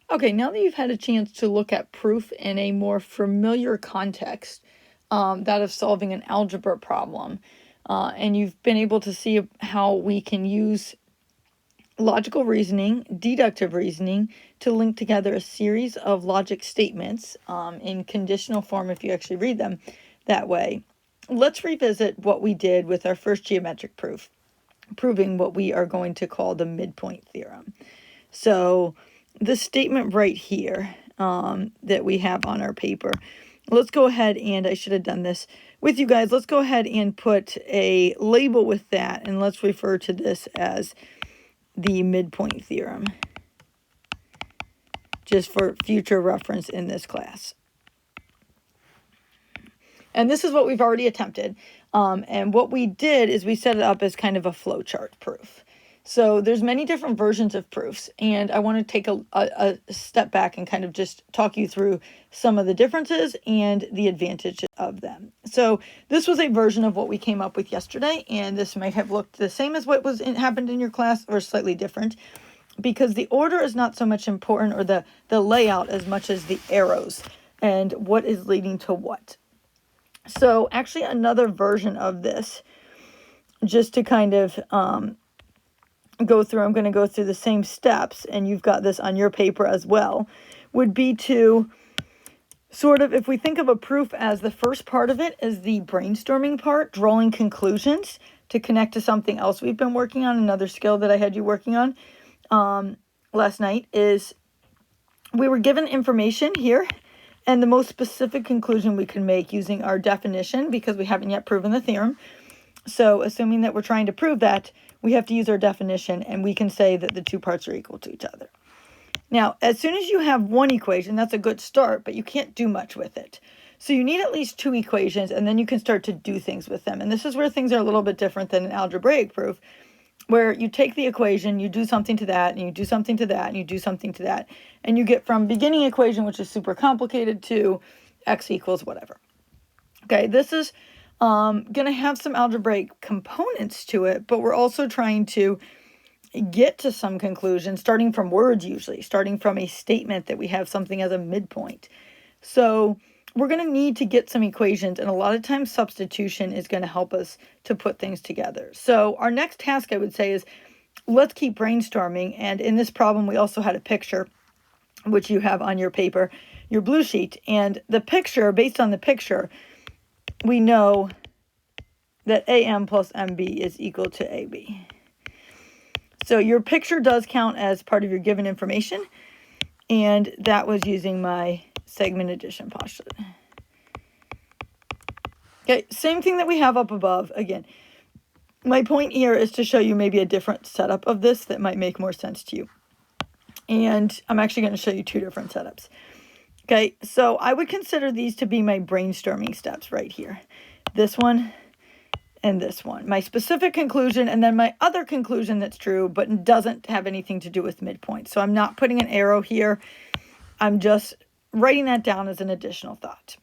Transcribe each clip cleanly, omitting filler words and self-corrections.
Okay, now that you've had a chance to look at proof in a more familiar context, that of solving an algebra problem, and you've been able to see how we can use logical reasoning, deductive reasoning, to link together a series of logic statements in conditional form if you actually read them that way. Let's revisit what we did with our first geometric proof, proving what we are going to call the midpoint theorem. So the statement right here that we have on our paper, let's go ahead and I should have done this with you guys. Let's go ahead and put a label with that, and let's refer to this as the midpoint theorem, just for future reference in this class. And this is what we've already attempted. And what we did is we set it up as kind of a flowchart proof. So there's many different versions of proofs, and I want to take a step back and kind of just talk you through some of the differences and the advantages of them. So this was a version of what we came up with yesterday, and this might have looked the same as what happened in your class or slightly different, because the order is not so much important, or the layout, as much as the arrows and what is leading to what. So actually another version of this, just to kind of go through, I'm going to go through the same steps, and you've got this on your paper as well, would be to sort of, if we think of a proof as the first part of it is the brainstorming part, drawing conclusions to connect to something else we've been working on, another skill that I had you working on last night, is we were given information here, and the most specific conclusion we can make using our definition, because we haven't yet proven the theorem. So assuming that we're trying to prove that, we have to use our definition, and we can say that the two parts are equal to each other. Now, as soon as you have one equation, that's a good start, but you can't do much with it. So you need at least two equations, and then you can start to do things with them. And this is where things are a little bit different than an algebraic proof, where you take the equation, you do something to that, and you do something to that, and you do something to that, and you get from beginning equation, which is super complicated, to x equals whatever. Okay, this is going to have some algebraic components to it, but we're also trying to get to some conclusion, starting from words usually, starting from a statement that we have something as a midpoint. So we're going to need to get some equations, and a lot of times substitution is going to help us to put things together. So our next task, I would say, is let's keep brainstorming. And in this problem, we also had a picture, which you have on your paper, your blue sheet. And the picture, based on the picture, we know that AM plus MB is equal to AB. So your picture does count as part of your given information, and that was using my segment addition postulate. Okay, same thing that we have up above. Again, my point here is to show you maybe a different setup of this that might make more sense to you. And I'm actually going to show you two different setups. Okay, so I would consider these to be my brainstorming steps right here. This one and this one. My specific conclusion, and then my other conclusion that's true, but doesn't have anything to do with midpoint. So I'm not putting an arrow here. I'm just writing that down as an additional thought.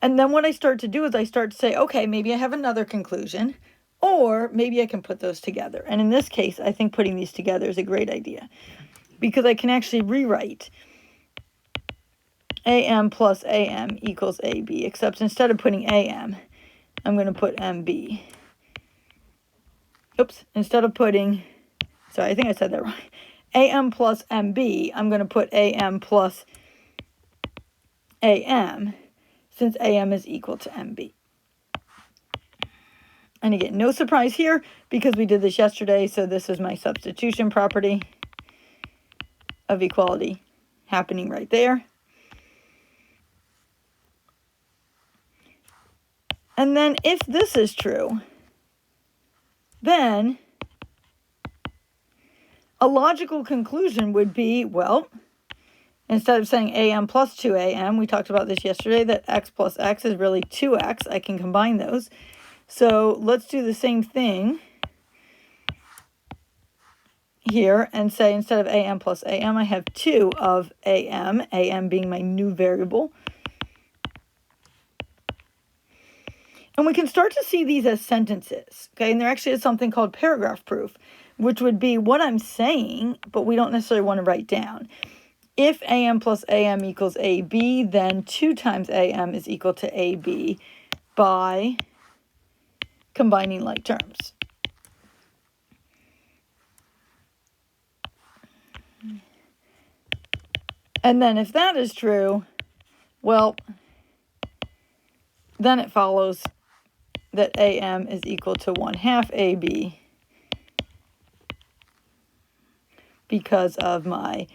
And then what I start to do is I start to say, okay, maybe I have another conclusion, or maybe I can put those together. And in this case, I think putting these together is a great idea, because I can actually rewrite AM plus AM equals AB, except instead of putting AM, I'm going to put MB. Oops, instead of putting, sorry, I think I said that wrong. AM plus MB, I'm going to put AM plus AM, since AM is equal to MB. And again, no surprise here, because we did this yesterday, so this is my substitution property of equality happening right there. And then if this is true, then a logical conclusion would be, well, instead of saying AM plus 2AM, we talked about this yesterday, that x plus x is really 2x. I can combine those. So let's do the same thing here and say instead of AM plus AM, I have 2 of AM being my new variable. And we can start to see these as sentences, okay? And there actually is something called paragraph proof, which would be what I'm saying, but we don't necessarily want to write down. If AM plus AM equals AB, then 2 times AM is equal to AB by combining like terms. And then if that is true, well, then it follows that AM is equal to 1/2 AB because of my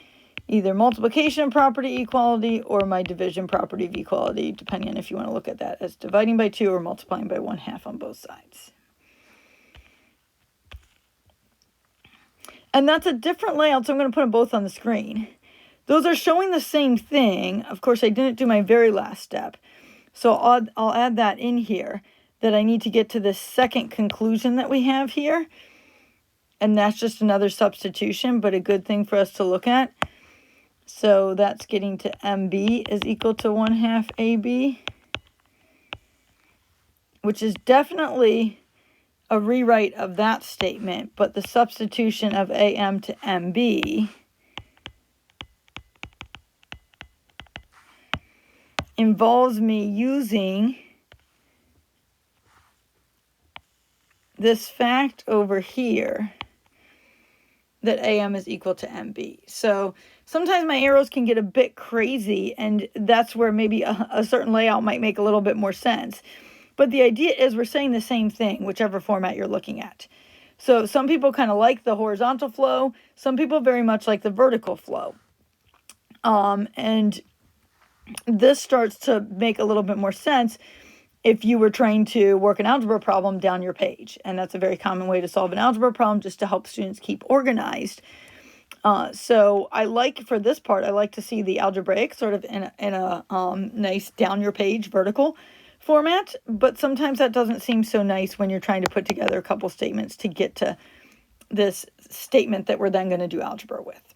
either multiplication property equality or my division property of equality, depending on if you want to look at that as dividing by 2 or multiplying by 1/2 on both sides. And that's a different layout, so I'm going to put them both on the screen. Those are showing the same thing. Of course, I didn't do my very last step. So I'll add that in here, that I need to get to this second conclusion that we have here. And that's just another substitution, but a good thing for us to look at. So that's getting to MB is equal to 1/2 AB, which is definitely a rewrite of that statement, but the substitution of AM to MB involves me using this fact over here that AM is equal to MB. So sometimes my arrows can get a bit crazy, and that's where maybe a certain layout might make a little bit more sense. But the idea is we're saying the same thing, whichever format you're looking at. So some people kind of like the horizontal flow. Some people very much like the vertical flow. And this starts to make a little bit more sense if you were trying to work an algebra problem down your page. And that's a very common way to solve an algebra problem, just to help students keep organized. So I like, for this part, I like to see the algebraic sort of in a nice down your page vertical format, but sometimes that doesn't seem so nice when you're trying to put together a couple statements to get to this statement that we're then going to do algebra with.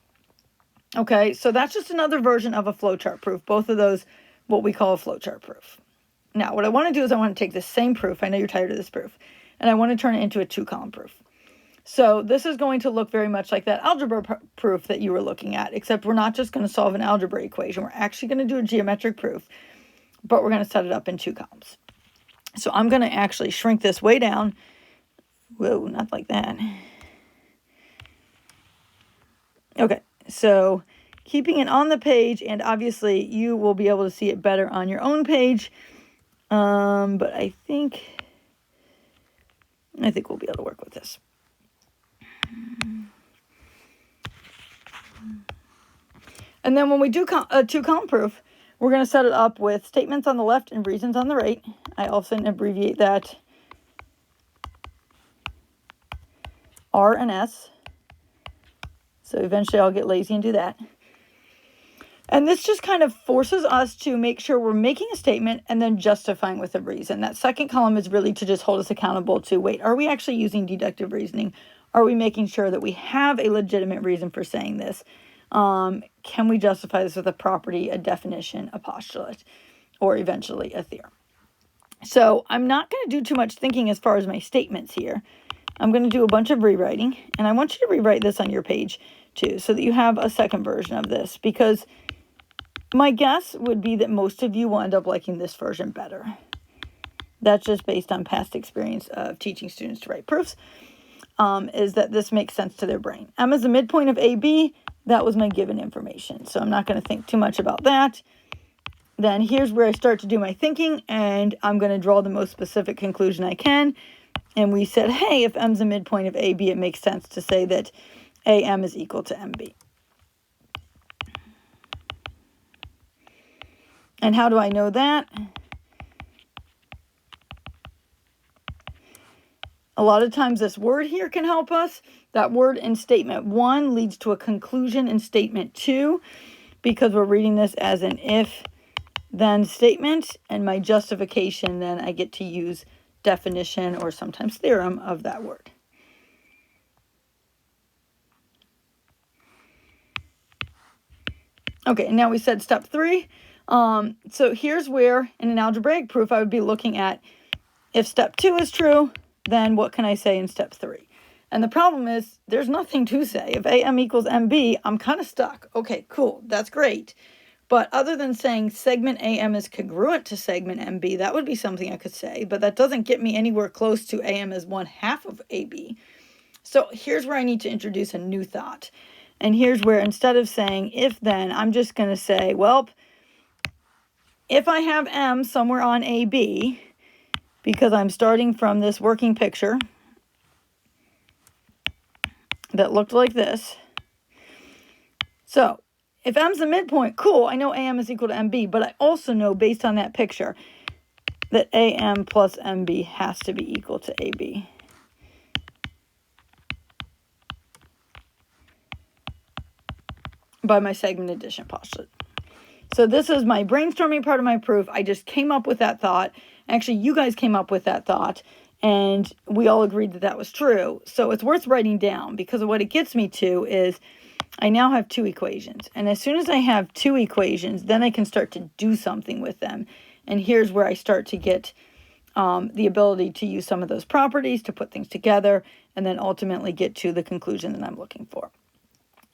Okay, so that's just another version of a flowchart proof. Both of those, what we call a flowchart proof. Now, what I want to do is I want to take this same proof, I know you're tired of this proof, and I want to turn it into a 2-column proof. So this is going to look very much like that algebra proof that you were looking at, except we're not just going to solve an algebra equation. We're actually going to do a geometric proof, but we're going to set it up in 2 columns. So I'm going to actually shrink this way down. Whoa, not like that. Okay, so keeping it on the page, and obviously you will be able to see it better on your own page. But I think we'll be able to work with this. And then when we do a 2-column proof, we're going to set it up with statements on the left and reasons on the right. I often abbreviate that R and S. So eventually I'll get lazy and do that. And this just kind of forces us to make sure we're making a statement and then justifying with a reason. That second column is really to just hold us accountable to, wait, are we actually using deductive reasoning? Are we making sure that we have a legitimate reason for saying this? Can we justify this with a property, a definition, a postulate, or eventually a theorem? So I'm not going to do too much thinking as far as my statements here. I'm going to do a bunch of rewriting, and I want you to rewrite this on your page too, so that you have a second version of this, because my guess would be that most of you will end up liking this version better. That's just based on past experience of teaching students to write proofs, is that this makes sense to their brain. M is the midpoint of AB. That was my given information, so I'm not going to think too much about that. Then here's where I start to do my thinking, and I'm going to draw the most specific conclusion I can. And we said, hey, if M's the midpoint of AB, it makes sense to say that AM is equal to MB. And how do I know that? A lot of times this word here can help us. That word in statement 1 leads to a conclusion in statement 2, because we're reading this as an if-then statement, and my justification, then I get to use definition or sometimes theorem of that word. Okay, and now we said step 3. So here's where in an algebraic proof I would be looking at, if step 2 is true, then what can I say in step 3? And the problem is there's nothing to say. If AM equals MB, I'm kind of stuck. Okay, cool. That's great. But other than saying segment AM is congruent to segment MB, that would be something I could say. But that doesn't get me anywhere close to AM as 1/2 of AB. So here's where I need to introduce a new thought. And here's where instead of saying if then, I'm just going to say, well, if I have M somewhere on AB, because I'm starting from this working picture that looked like this. So if M's the midpoint, cool, I know AM is equal to MB, but I also know based on that picture that AM plus MB has to be equal to AB. By my segment addition postulate. So this is my brainstorming part of my proof. I just came up with that thought. Actually, you guys came up with that thought, and we all agreed that that was true. So it's worth writing down, because what it gets me to is I now have 2 equations. And as soon as I have 2 equations, then I can start to do something with them. And here's where I start to get the ability to use some of those properties to put things together and then ultimately get to the conclusion that I'm looking for.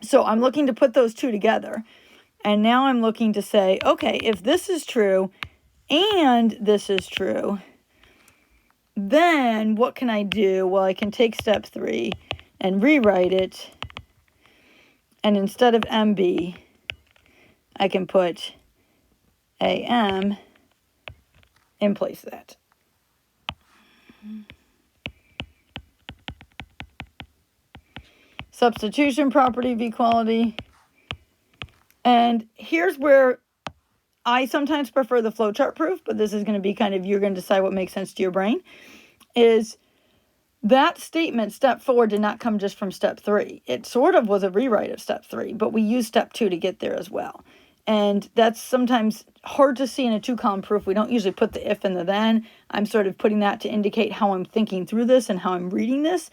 So I'm looking to put those 2 together. And now I'm looking to say, okay, if this is true and this is true, then what can I do? Well, I can take step 3 and rewrite it. And instead of MB, I can put AM in place of that. Substitution property of equality. And here's where I sometimes prefer the flowchart proof, but this is going to be kind of, you're going to decide what makes sense to your brain, is that statement, step 4, did not come just from step 3. It sort of was a rewrite of step 3, but we used step 2 to get there as well. And that's sometimes hard to see in a 2-column proof. We don't usually put the if and the then. I'm sort of putting that to indicate how I'm thinking through this and how I'm reading this.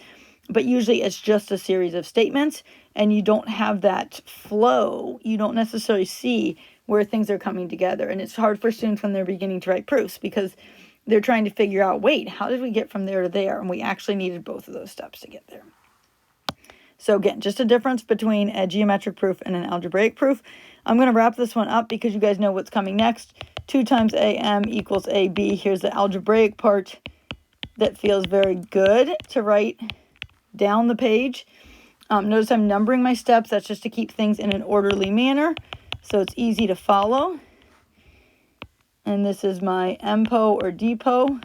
But usually it's just a series of statements, and you don't have that flow. You don't necessarily see where things are coming together. And it's hard for students when they're beginning to write proofs, because they're trying to figure out, wait, how did we get from there to there? And we actually needed both of those steps to get there. So again, just a difference between a geometric proof and an algebraic proof. I'm going to wrap this one up because you guys know what's coming next. 2 times AM equals AB. Here's the algebraic part that feels very good to write down the page. Notice I'm numbering my steps. That's just to keep things in an orderly manner, so it's easy to follow. And this is my MPO or DPO.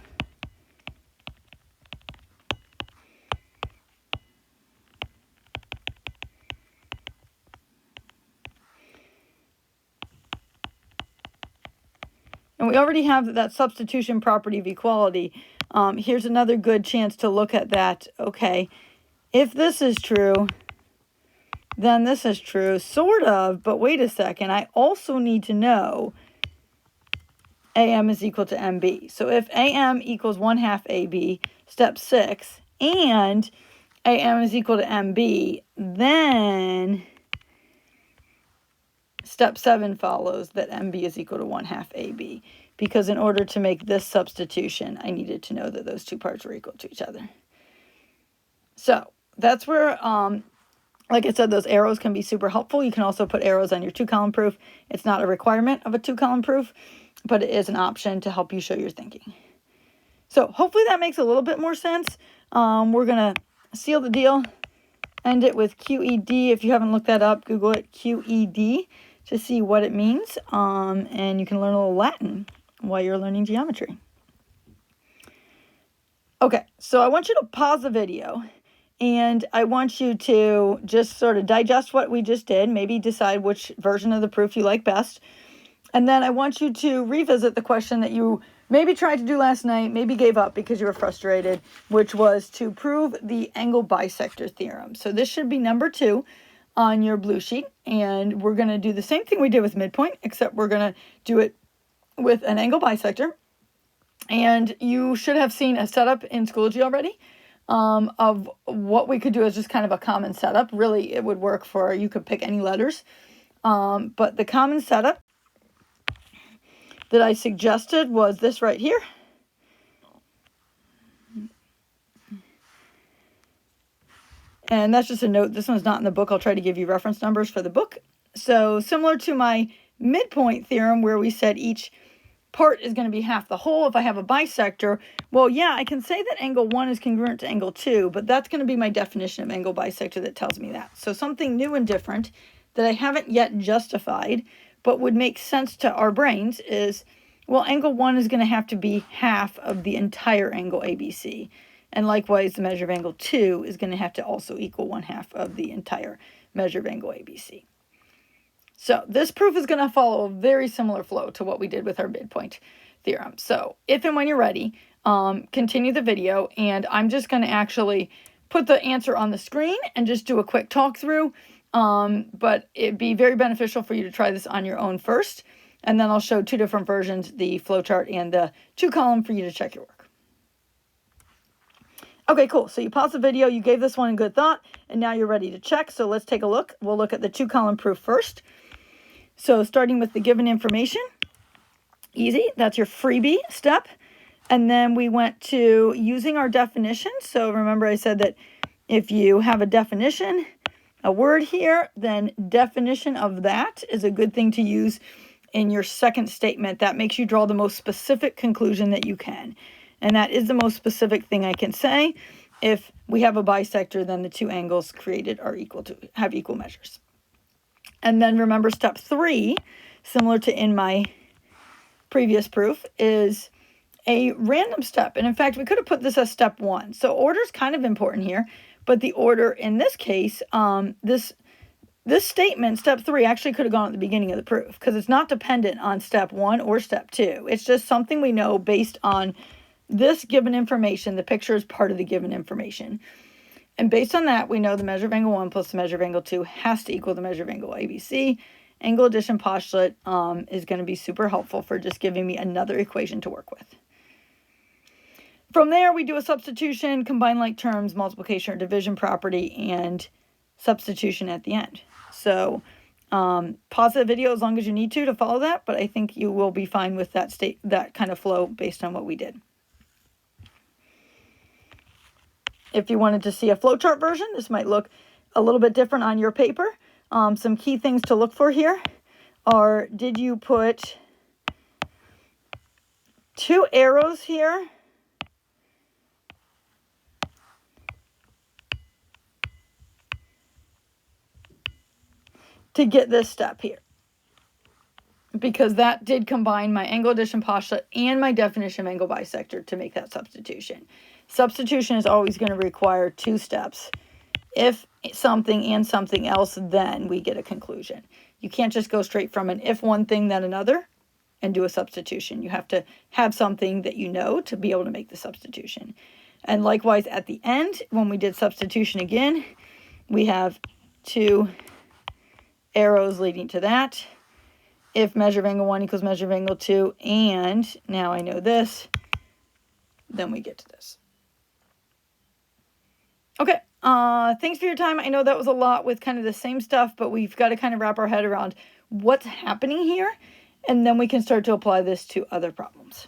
And we already have that substitution property of equality. Here's another good chance to look at that. Okay, if this is true, then this is true, sort of, but wait a second. I also need to know AM is equal to MB. So if AM equals 1/2 AB, step 6, and AM is equal to MB, then step 7 follows that MB is equal to 1/2 AB. Because in order to make this substitution, I needed to know that those 2 parts were equal to each other. So that's where, like I said, those arrows can be super helpful. You can also put arrows on your 2-column proof. It's not a requirement of a 2-column proof, but it is an option to help you show your thinking. So hopefully that makes a little bit more sense. We're going to seal the deal, end it with QED. If you haven't looked that up, Google it, QED, to see what it means. And you can learn a little Latin while you're learning geometry. Okay, so I want you to pause the video, and I want you to just sort of digest what we just did, maybe decide which version of the proof you like best. And then I want you to revisit the question that you maybe tried to do last night, maybe gave up because you were frustrated, which was to prove the angle bisector theorem. So this should be number 2 on your blue sheet, and we're going to do the same thing we did with midpoint, except we're going to do it with an angle bisector. And you should have seen a setup in Schoology already of what we could do as just kind of a common setup. Really, it would work for, you could pick any letters. But the common setup that I suggested was this right here. And that's just a note. This one's not in the book. I'll try to give you reference numbers for the book. So similar to my midpoint theorem where we said each part is going to be half the whole if I have a bisector, well, yeah, I can say that angle 1 is congruent to angle 2, but that's going to be my definition of angle bisector that tells me that. So something new and different that I haven't yet justified, but would make sense to our brains is, well, angle 1 is going to have to be half of the entire angle ABC. And likewise, the measure of angle 2 is going to have to also equal 1/2 of the entire measure of angle ABC. So this proof is going to follow a very similar flow to what we did with our midpoint theorem. So if and when you're ready, continue the video, and I'm just going to actually put the answer on the screen and just do a quick talk through. But it'd be very beneficial for you to try this on your own first, and then I'll show two different versions, the flowchart and the 2-column, for you to check your work. Okay, cool. So you paused the video, you gave this one a good thought, and now you're ready to check. So let's take a look. We'll look at the 2-column proof first. So starting with the given information, easy. That's your freebie step. And then we went to using our definition. So remember I said that if you have a definition, a word here, then definition of that is a good thing to use in your second statement. That makes you draw the most specific conclusion that you can. And that is the most specific thing I can say. If we have a bisector, then the two angles created are have equal measures. And then remember step 3, similar to in my previous proof, is a random step. And in fact, we could have put this as step 1. So order is kind of important here, but the order in this case, this statement, step 3, actually could have gone at the beginning of the proof because it's not dependent on step 1 or step 2. It's just something we know based on this given information. The picture is part of the given information. And based on that, we know the measure of angle 1 plus the measure of angle 2 has to equal the measure of angle ABC. Angle addition postulate is going to be super helpful for just giving me another equation to work with. From there, we do a substitution, combine like terms, multiplication or division property, and substitution at the end. So pause the video as long as you need to follow that, but I think you will be fine with that kind of flow based on what we did. If you wanted to see a flowchart version, this might look a little bit different on your paper. Some key things to look for here are, did you put 2 arrows here? To get this step here. Because that did combine my angle addition postulate and my definition of angle bisector to make that substitution. Substitution is always going to require 2 steps. If something and something else, then we get a conclusion. You can't just go straight from an if one thing, then another, and do a substitution. You have to have something that you know to be able to make the substitution. And likewise, at the end, when we did substitution again, we have 2 arrows leading to that. If measure of angle 1 equals measure of angle 2, and now I know this, then we get to this. Okay, thanks for your time. I know that was a lot with kind of the same stuff, but we've got to kind of wrap our head around what's happening here, and then we can start to apply this to other problems.